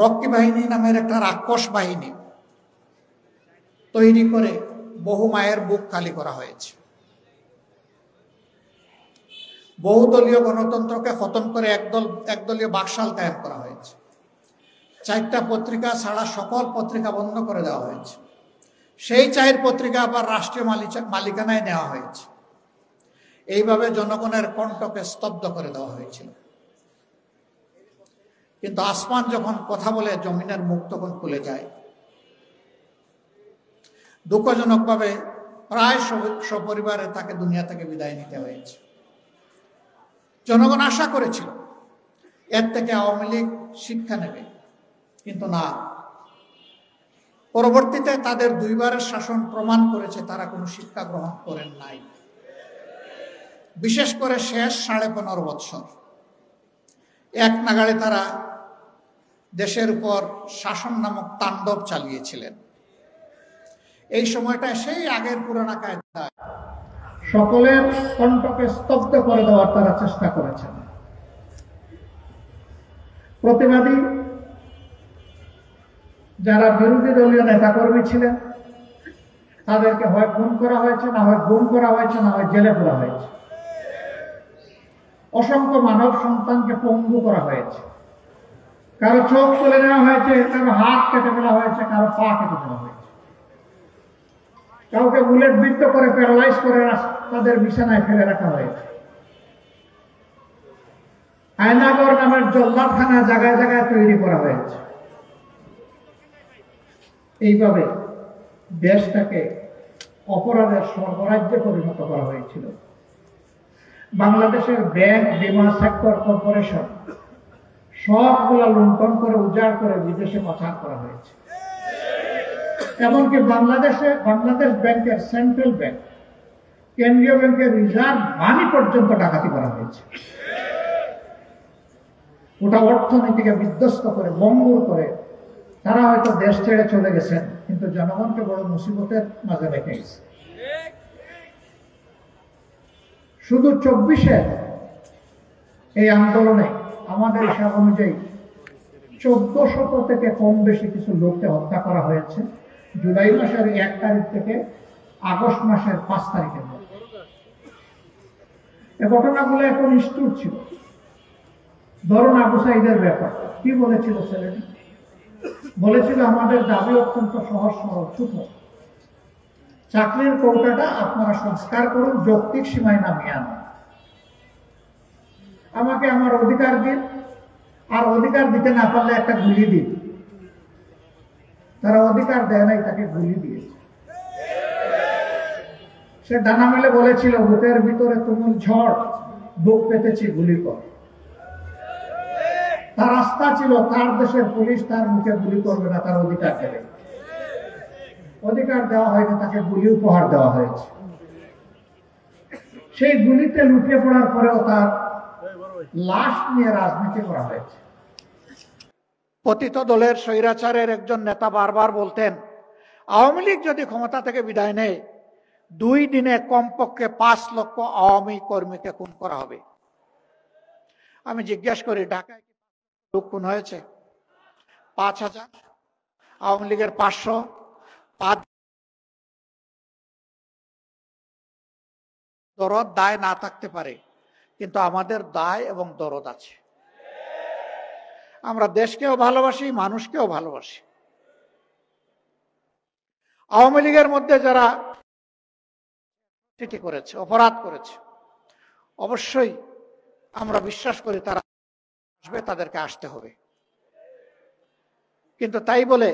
রক্ষী বাহিনী নামের একটা রাক্ষস বাহিনী তৈরি করে বহু মায়ের বুক খালি করা হয়েছে। বহুদলীয় গণতন্ত্রকে খতম করে একদলীয় বাকশাল কায়েম করা হয়েছে। 4টা পত্রিকা ছাড়া সকল পত্রিকা বন্ধ করে দেওয়া হয়েছে। সেই 4 পত্রিকা আবার রাষ্ট্রীয় মালিকানায় নেওয়া হয়েছে। এইভাবে জনগণের কণ্ঠকে স্তব্ধ করে দেওয়া হয়েছিল। কিন্তু আসমান যখন কথা বলে জমিনের মুখ তখন খুলে যায়। দুঃখজনকভাবে প্রায় সপরিবারে তাকে দুনিয়া থেকে বিদায় নিতে হয়েছে। জনগণ আশা করেছিল এর থেকে আওয়ামী লীগ শিক্ষা নেবে, কিন্তু না। পরবর্তীতে তাদের 2বারের শাসন প্রমাণ করেছে তারা কোনো শিক্ষা গ্রহণ করেন নাই। বিশেষ করে শেষ 15.5 বৎসর এক নাগাড়ে তারা দেশের উপর শাসন নামক তাণ্ডব চালিয়েছিলেন। এই সময়টা সেই আগের পুরানা কায়দায় সকলের কণ্ঠকে স্তব্ধ করে দেওয়ার তারা চেষ্টা করেছেন। প্রতিবাদী যারা বিরোধী দলীয় নেতাকর্মী ছিলেন তাদেরকে হয় খুন করা হয়েছে, না হয় গুম করা হয়েছে, না হয় জেলে পোড়া হয়েছে। অসংখ্য মানব সন্তানকে পঙ্গু করা হয়েছে। কারো চোখ তুলে নেওয়া হয়েছে, কারো হাত কেটে ফেলা হয়েছে, কারো পা কেটে ফেলা হয়েছে। কাউকে বুলেট বিদ্ধ করে প্যারালাইজ করে তাদের বিছানায় ফেলে রাখা হয়েছে। আয়নাগর নামের জল্লাদখানা জায়গায় জায়গায় তৈরি করা হয়েছে। এইভাবে দেশটাকে অপরাধের স্বর্গরাজ্যে পরিণত করা হয়েছিল। বাংলাদেশের ব্যাংক, বীমা সেক্টর, কর্পোরেশন সবগুলা লুণ্ঠন করে উজাড় করে বিদেশে পাচার করা হয়েছে। এমনকি বাংলাদেশ ব্যাংকের সেন্ট্রাল ব্যাংক, কেন্দ্রীয় ব্যাংকের রিজার্ভ মানি পর্যন্ত ডাকাতি করা হয়েছে। ওটা অর্থনীতিকে বিধ্বস্ত করে, ভঙ্গুর করে তারা হয়তো দেশ ছেড়ে চলে গেছেন, কিন্তু জনগণকে বড় মুসিবতের মাঝে রেখে গেছে। শুধু 24-এ এই আন্দোলনে আমাদের হিসাব অনুযায়ী 1400 থেকে কম বেশি কিছু লোককে হত্যা করা হয়েছে জুলাই মাসের 1 তারিখ থেকে আগস্ট মাসের 5 তারিখের মধ্যে। এই ঘটনাগুলো এখন নিষ্ঠুর ছিল। ধরুন আবু সাইদের ব্যাপার, কি বলেছিল ছেলেটি? বলেছিল আমাদের দাবি অত্যন্ত সহজ সরল, ছোট। চাকরির কৌটাটা আপনারা সংস্কার করুন, যৌক্তিক সীমায় নামিয়ে আনুন। আমাকে আমার অধিকার দিন, আর অধিকার দিতে না পারলে একটা গুলি দিন। তারা অধিকার দেয় নাই, তাকে গুলি দিয়েছে। সে ডানা মেলে বলেছিল বুকের ভিতরে তুমুল ঝড়, বুক পেতেছি গুলি কর। তার আস্থা ছিল তার দেশের পুলিশ তার মুখে গুলি করবে না, তার অধিকার দেবে। অধিকার দেওয়া হয়নি, তাকে গুলি উপহার দেওয়া হয়েছে। সেই গুলিতে লুটিয়ে পড়ার পরেও তার লাশ নিয়ে রাজনীতি করা হয়েছে। পতিত দলের স্বৈরাচারের একজন নেতা বারবার বলতেন, আওয়ামী লীগ যদি ক্ষমতা থেকে বিদায় নেয় 2 দিনে কমপক্ষে 5 লক্ষ আওয়ামী কর্মীকে খুন করা হবে। আমি জিজ্ঞাসা করি, ঢাকায় লোক খুন হয়েছে? 5000, আওয়ামী লীগের 500। দরদ দায় না থাকতে পারে, কিন্তু আমাদের দায় এবং দরদ আছে। আমরা দেশকেও ভালোবাসি, মানুষকেও ভালোবাসি। আওয়ামী লীগের মধ্যে যারা চিঠি করেছে, অপরাধ করেছে, অবশ্যই আমরা বিশ্বাস করি তারা আসবে, তাদেরকে আসতে হবে। কিন্তু তাই বলে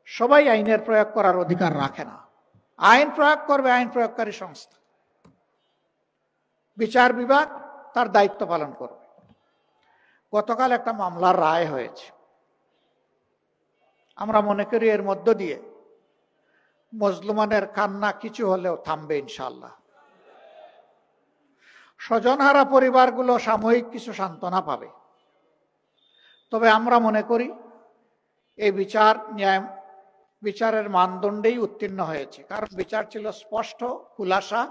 সবাই আইনের প্রয়োগ করার অধিকার রাখে না। আইন প্রয়োগ করবে আইন প্রয়োগকারী সংস্থা, বিচার বিভাগ তার দায়িত্ব পালন করবে। গতকাল একটা মামলার রায় হয়েছে। আমরা মনে করি এর মধ্য দিয়ে মজলুমানের কান্না কিছু হলেও থামবে ইনশাআল্লাহ। স্বজনহারা পরিবারগুলো সাময়িক কিছু সান্ত্বনা পাবে। তবে আমরা মনে করি এই বিচারের মানদণ্ডেই উত্তীর্ণ হয়েছে, কারণ বিচার ছিল স্পষ্ট, খুলাসা,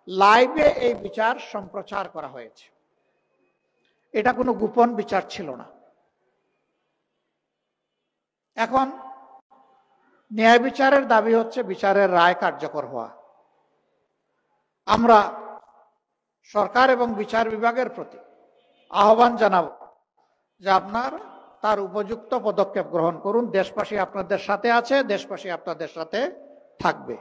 লাইভে এই বিচার সম্প্রচার করা হয়েছে। এটা কোনো গোপন বিচার ছিল না। এখন ন্যায় বিচারের দাবি হচ্ছে বিচারের রায় কার্যকর হওয়া। আমরা সরকার এবং বিচার বিভাগের প্রতি আহ্বান জানাব যে আপনার তার উপযুক্ত পদক্ষেপ গ্রহণ করুন। দেশবাসী আপনাদের সাথে আছে, দেশবাসী আপনাদের সাথে থাকবে।